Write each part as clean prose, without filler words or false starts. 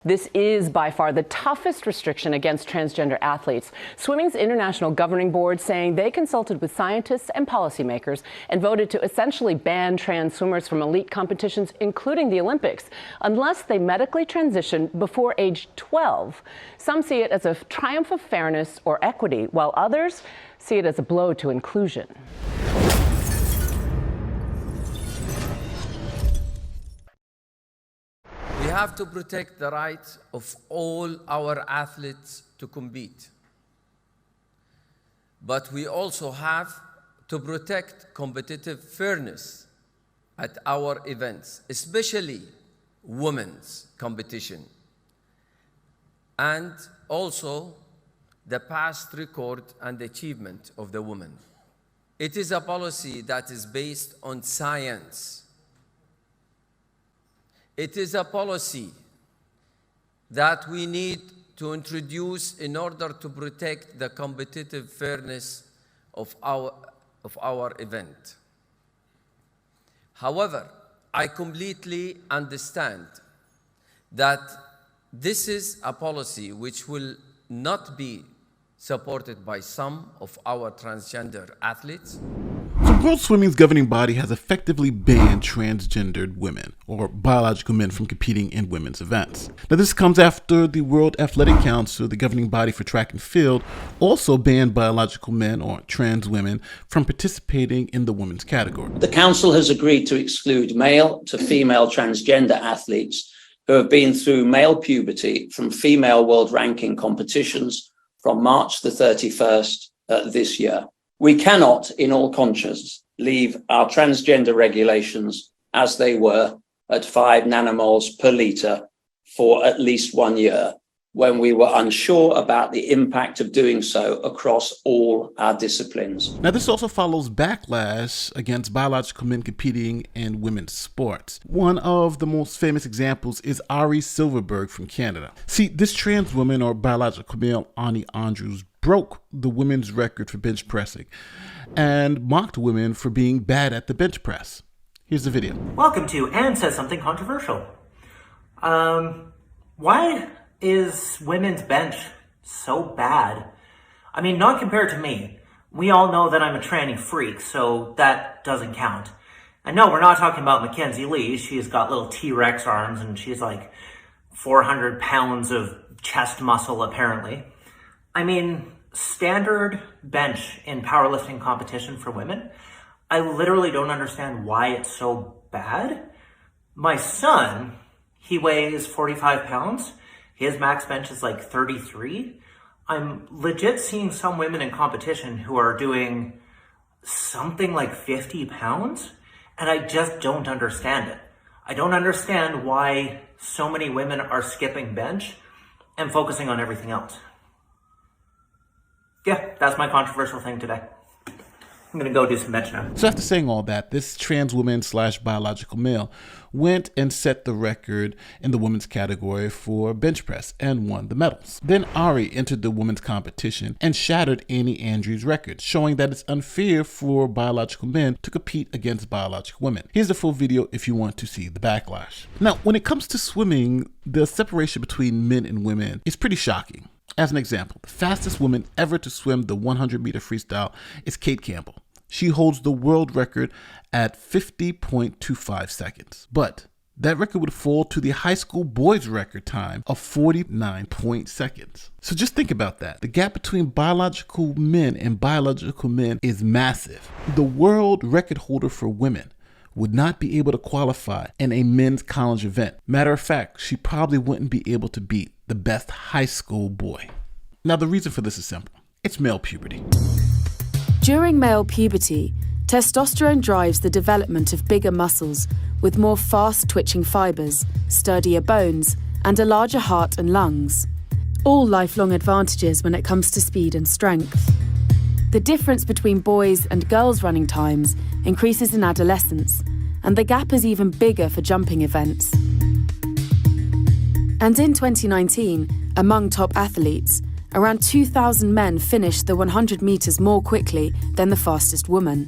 This is by far the toughest restriction against transgender athletes. Swimming's International Governing Board saying they consulted with scientists and policymakers and voted to essentially ban trans swimmers from elite competitions, including the Olympics, unless they medically transition before age 12. Some see it as a triumph of fairness or equity, while others see it as a blow to inclusion. We have to protect the rights of all our athletes to compete. But we also have to protect competitive fairness at our events, especially women's competition, and also the past record and achievement of the women. It is a policy that is based on science. It is a policy that we need to introduce in order to protect the competitive fairness of our event. However, I completely understand that this is a policy which will not be supported by some of our transgender athletes. So World Swimming's governing body has effectively banned transgendered women, or biological men, from competing in women's events. Now this comes after the World Athletic Council, the governing body for track and field, also banned biological men, or trans women, from participating in the women's category. The council has agreed to exclude male to female transgender athletes who have been through male puberty from female world ranking competitions from March the 31st this year. We cannot, in all conscience, leave our transgender regulations as they were at 5 nanomoles per litre for at least 1 year, when we were unsure about the impact of doing so across all our disciplines. Now this also follows backlash against biological men competing in women's sports. One of the most famous examples is Ari Silverberg from Canada. See, this trans woman, or biological male, Ani Andrews, broke the women's record for bench pressing and mocked women for being bad at the bench press. Here's the video. Welcome to Anne Says Something Controversial. Why is women's bench so bad? I mean, not compared to me. We all know that I'm a tranny freak, so that doesn't count. And no, we're not talking about Mackenzie Lee. She's got little T-Rex arms and she's like 400 pounds of chest muscle, apparently. I mean, standard bench in powerlifting competition for women, I literally don't understand why it's so bad. My son, he weighs 45 pounds. His max bench is like 33. I'm legit seeing some women in competition who are doing something like 50 pounds, and I just don't understand it. I don't understand why so many women are skipping bench and focusing on everything else. Yeah, that's my controversial thing today. I'm gonna go do some bench now. So after saying all that, this trans woman / biological male went and set the record in the women's category for bench press and won the medals. Then Ari entered the women's competition and shattered Ani Andrews' record, showing that it's unfair for biological men to compete against biological women. Here's the full video if you want to see the backlash. Now, when it comes to swimming, the separation between men and women is pretty shocking. As an example, the fastest woman ever to swim the 100-meter freestyle is Kate Campbell. She holds the world record at 50.25 seconds. But that record would fall to the high school boys record time of 49 seconds. So just think about that. The gap between biological men and biological men is massive. The world record holder for women would not be able to qualify in a men's college event. Matter of fact, she probably wouldn't be able to beat the best high school boy. Now the reason for this is simple. It's male puberty. During male puberty, testosterone drives the development of bigger muscles with more fast-twitching fibers, sturdier bones, and a larger heart and lungs. All lifelong advantages when it comes to speed and strength. The difference between boys' and girls' running times increases in adolescence, and the gap is even bigger for jumping events. And in 2019, among top athletes, around 2,000 men finished the 100 meters more quickly than the fastest woman.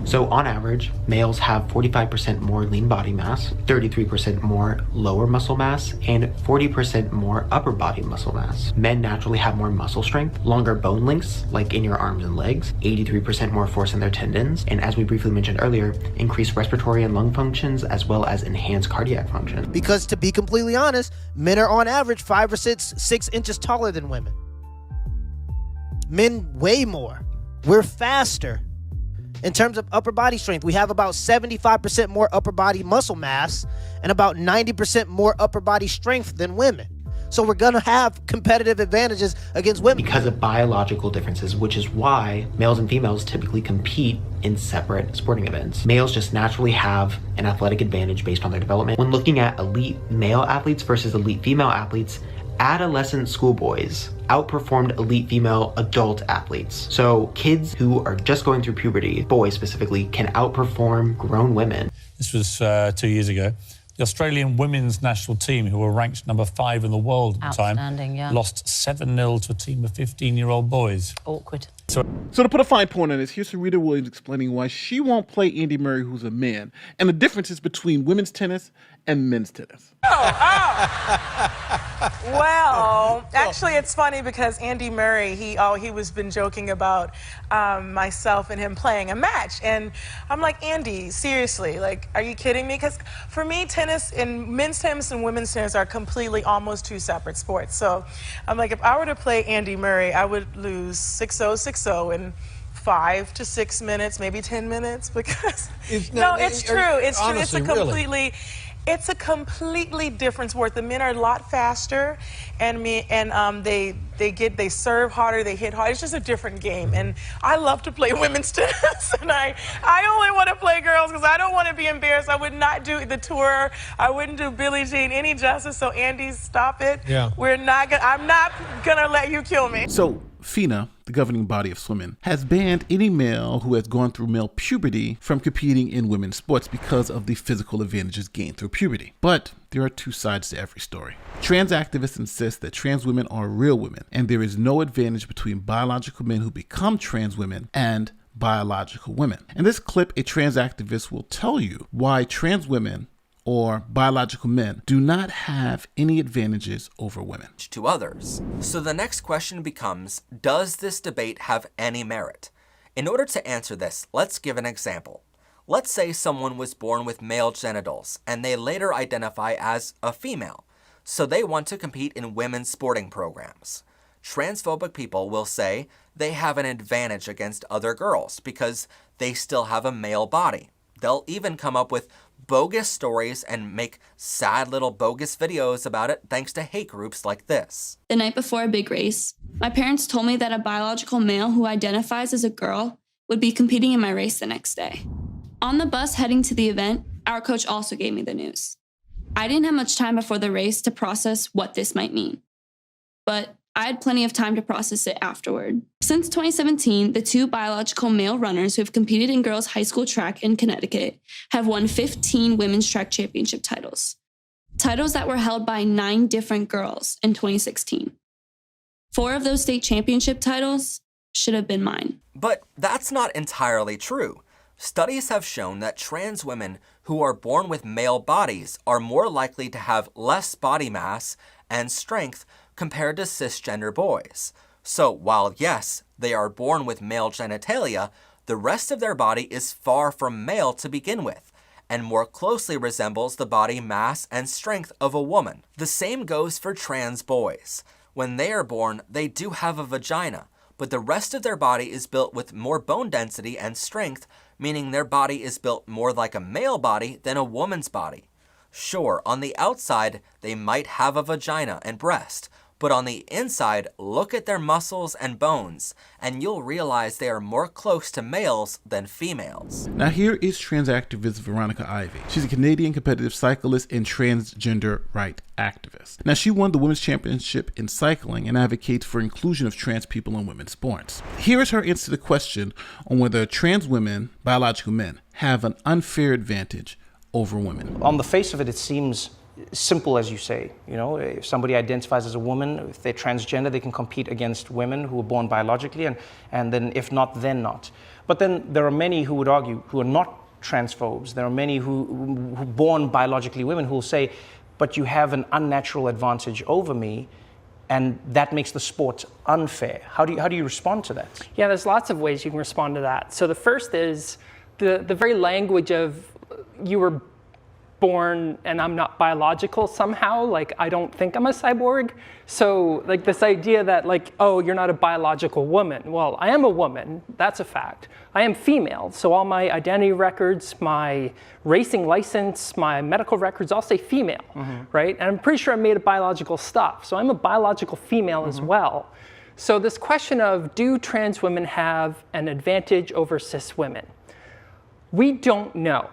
So on average, males have 45% more lean body mass, 33% more lower muscle mass, and 40% more upper body muscle mass. Men naturally have more muscle strength, longer bone lengths, like in your arms and legs, 83% more force in their tendons, and as we briefly mentioned earlier, increased respiratory and lung functions, as well as enhanced cardiac function. Because to be completely honest, men are on average 5 or 6 inches taller than women. Men way more. We're faster. In terms of upper body strength, we have about 75% more upper body muscle mass and about 90% more upper body strength than women. So we're gonna have competitive advantages against women. Because of biological differences, which is why males and females typically compete in separate sporting events. Males just naturally have an athletic advantage based on their development. When looking at elite male athletes versus elite female athletes, adolescent schoolboys outperformed elite female adult athletes. So kids who are just going through puberty, boys specifically, can outperform grown women. This was 2 years ago. The Australian women's national team, who were ranked number 5 in the world at the time, lost 7-0 to a team of 15-year-old boys. Awkward. So to put a fine point on this, here's Serena Williams explaining why she won't play Andy Murray, who's a man, and the differences between women's tennis and men's tennis. Well, actually, it's funny because Andy Murray, he was been joking about myself and him playing a match, and I'm like, Andy, seriously, like, are you kidding me? Because for me, men's tennis and women's tennis are completely almost 2 separate sports. So I'm like, if I were to play Andy Murray, I would lose 6-0, 6-0 in 5 to 6 minutes, maybe 10 minutes, because it's true. It's true. It's a completely different sport. The men are a lot faster, and they serve harder, they hit harder. It's just a different game, and I love to play women's tennis, and I only want to play girls because I don't want to be embarrassed. I would not do the tour. I wouldn't do Billie Jean any justice. So Andy, stop it. Yeah. I'm not gonna let you kill me. So Fina, the governing body of swimming, has banned any male who has gone through male puberty from competing in women's sports because of the physical advantages gained through puberty. But there are 2 sides to every story. Trans activists insist that trans women are real women, and there is no advantage between biological men who become trans women and biological women. In this clip, a trans activist will tell you why trans women or biological men do not have any advantages over women. To others. So the next question becomes, does this debate have any merit? In order to answer this, let's give an example. Let's say someone was born with male genitals and they later identify as a female, so they want to compete in women's sporting programs. Transphobic people will say they have an advantage against other girls because they still have a male body. They'll even come up with bogus stories and make sad little bogus videos about it thanks to hate groups like this. The night before a big race, my parents told me that a biological male who identifies as a girl would be competing in my race the next day. On the bus heading to the event, our coach also gave me the news. I didn't have much time before the race to process what this might mean, but I had plenty of time to process it afterward. Since 2017, the 2 biological male runners who have competed in girls' high school track in Connecticut have won 15 women's track championship titles. Titles that were held by 9 different girls in 2016. 4 of those state championship titles should have been mine. But that's not entirely true. Studies have shown that trans women who are born with male bodies are more likely to have less body mass and strength compared to cisgender boys. So while yes, they are born with male genitalia, the rest of their body is far from male to begin with, and more closely resembles the body mass and strength of a woman. The same goes for trans boys. When they are born, they do have a vagina, but the rest of their body is built with more bone density and strength, meaning their body is built more like a male body than a woman's body. Sure, on the outside, they might have a vagina and breast, but on the inside, look at their muscles and bones, and you'll realize they are more close to males than females. Now here is trans activist Veronica Ivy. She's a Canadian competitive cyclist and transgender right activist. Now she won the women's championship in cycling and advocates for inclusion of trans people in women's sports. Here is her answer to the question on whether trans women, biological men, have an unfair advantage over women. On the face of it, it seems simple as you say. You know, if somebody identifies as a woman, if they're transgender, they can compete against women who are born biologically, and then if not, then not. But then there are many who would argue who are not transphobes. There are many who born biologically women who will say, but you have an unnatural advantage over me, and that makes the sport unfair. How do you respond to that? Yeah, there's lots of ways you can respond to that. So the first is the very language of you were born and I'm not biological somehow, like I don't think I'm a cyborg. So like this idea that like, oh, you're not a biological woman. Well, I am a woman, that's a fact. I am female, so all my identity records, my racing license, my medical records all say female, right? And I'm pretty sure I'm made of biological stuff. So I'm a biological female as well. So this question of, do trans women have an advantage over cis women? We don't know.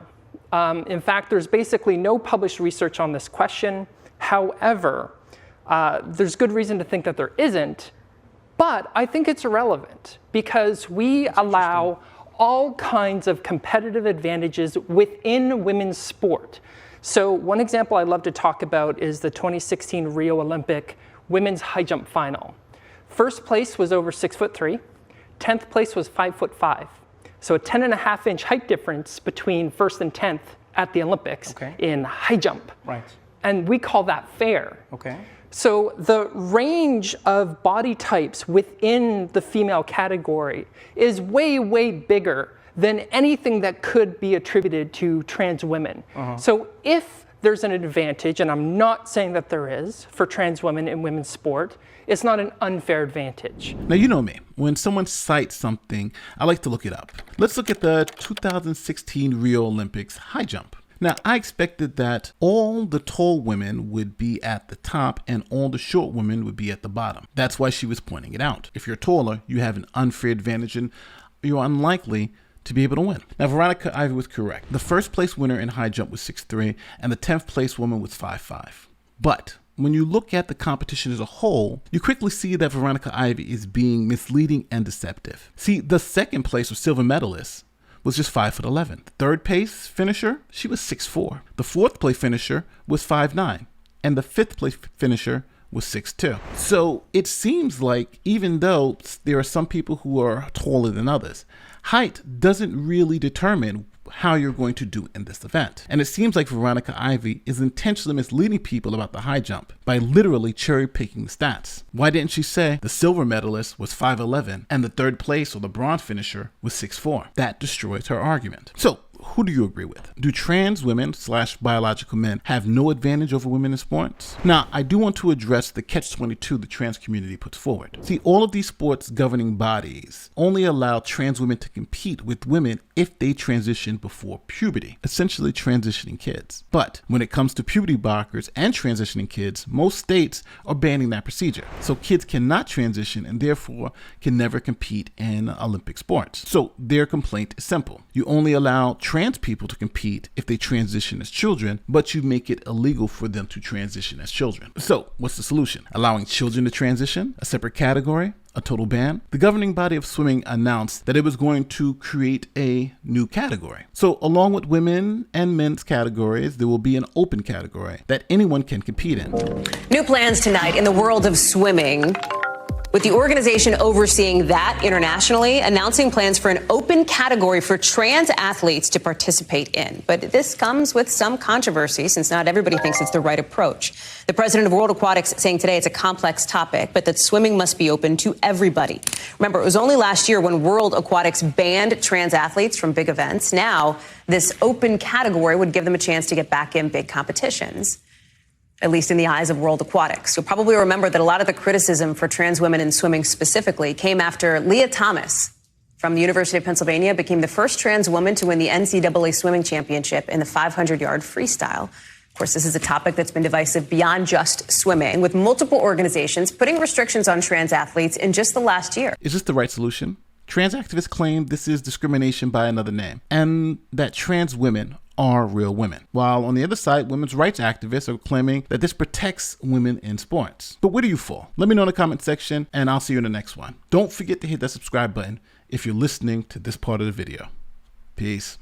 In fact, there's basically no published research on this question. However, there's good reason to think that there isn't, but I think it's irrelevant because we allow all kinds of competitive advantages within women's sport. So one example I love to talk about is the 2016 Rio Olympic women's high jump final. First place was over 6'3", 10th place was 5'5". So a 10.5-inch height difference between first and 10th at the Olympics in high jump. Right. And we call that fair. Okay. So the range of body types within the female category is way, way bigger than anything that could be attributed to trans women. So if there's an advantage, and I'm not saying that there is, for trans women in women's sport, it's not an unfair advantage. Now, you know me. When someone cites something, I like to look it up. Let's look at the 2016 Rio Olympics high jump. Now, I expected that all the tall women would be at the top and all the short women would be at the bottom. That's why she was pointing it out. If you're taller, you have an unfair advantage and you're unlikely to be able to win. Now, Veronica Ivy was correct. The first place winner in high jump was 6'3", and the 10th place woman was 5'5". But when you look at the competition as a whole, you quickly see that Veronica Ivy is being misleading and deceptive. See, the second place or silver medalist was just 5'11". The third place finisher, she was 6'4". The fourth place finisher was 5'9", and the fifth place finisher was 6'2". So it seems like even though there are some people who are taller than others, height doesn't really determine how you're going to do in this event. And it seems like Veronica Ivy is intentionally misleading people about the high jump by literally cherry picking the stats. Why didn't she say the silver medalist was 5'11" and the third place or the bronze finisher was 6'4"? That destroys her argument. So who do you agree with? Do trans women / biological men have no advantage over women in sports? Now, I do want to address the catch-22 the trans community puts forward. See, all of these sports governing bodies only allow trans women to compete with women if they transition before puberty, essentially transitioning kids. But when it comes to puberty blockers and transitioning kids, most states are banning that procedure. So kids cannot transition and therefore can never compete in Olympic sports. So their complaint is simple. You only allow trans people to compete if they transition as children, but you make it illegal for them to transition as children. So what's the solution? Allowing children to transition? A separate category? A total ban? The governing body of swimming announced that it was going to create a new category. So along with women and men's categories, there will be an open category that anyone can compete in. New plans tonight in the world of swimming, with the organization overseeing that internationally announcing plans for an open category for trans athletes to participate in. But this comes with some controversy since not everybody thinks it's the right approach. The president of World Aquatics saying today it's a complex topic, but that swimming must be open to everybody. Remember, it was only last year when World Aquatics banned trans athletes from big events. Now, this open category would give them a chance to get back in big competitions, at least in the eyes of World Aquatics. You'll probably remember that a lot of the criticism for trans women in swimming specifically came after Leah Thomas from the University of Pennsylvania became the first trans woman to win the NCAA swimming championship in the 500-yard freestyle. Of course, this is a topic that's been divisive beyond just swimming, with multiple organizations putting restrictions on trans athletes in just the last year. Is this the right solution? Trans activists claim this is discrimination by another name, and that trans women are real women. While on the other side, women's rights activists are claiming that this protects women in sports. But where do you fall? Let me know in the comment section, and I'll see you in the next one. Don't forget to hit that subscribe button if you're listening to this part of the video. Peace.